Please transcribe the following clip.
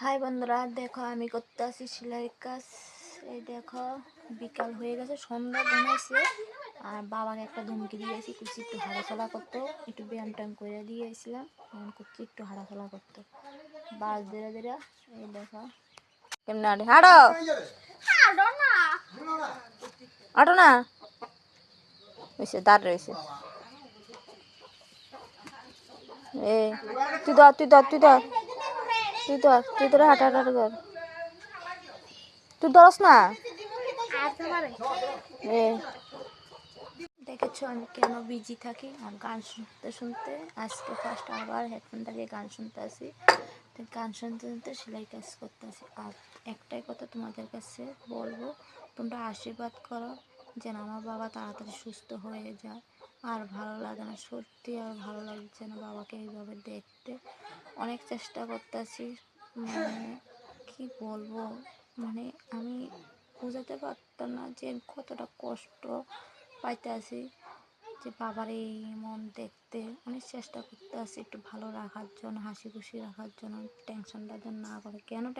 High বন্ধুরা, দেখো আমি করতে আসি সেলাই কাজ। এই দেখো বিকাল হয়ে গেছে, সন্ধ্যা ঘুমাইছে। আর বাবাকে একটা ধমকি দিয়েছি, কুচি একটু হাঁটাচলা করতো, একটু ব্যায়াম ট্যাম করে দিয়েছিলাম। এখন কুচি একটু হাঁটাচলা করতো, বাস ধীরে ধীরে। এই দেখো কেমন হাঁটো, হাঁটো না হয়েছে, দাঁড় রয়েছে। এ তুই ধর, তুই ধর, তুই ধর, তুই ধর, তুই ধরে হাঁটা হাঁটা কর। তুই ধরস না। দেখেছো আমি কেন বিজি থাকি আর গান শুনতে শুনতে। আজকে ফার্স্ট আবার হেডফোনটা দিয়ে গান শুনতে আসি, তো গান শুনতে শুনতে সেলাই কাজ করতে আসি। আর একটাই কথা তোমাদের কাছে বলবো, তোমরা আশীর্বাদ করো যেন আমার বাবা তাড়াতাড়ি সুস্থ হয়ে যায়। আর ভালো লাগে না, সত্যি আর ভালো লাগছে না বাবাকে এইভাবে দেখতে। অনেক চেষ্টা করতেছি, মানে কি বলবো, মানে আমি বোঝাতে পারতাম না যে কতটা কষ্ট পাইতে আছি, যে বাবার এই মন দেখতে। অনেক চেষ্টা করতে আছি একটু ভালো রাখার জন্য, হাসি খুশি রাখার জন্য, টেনশনটা যেন না করে। কেন টেনশন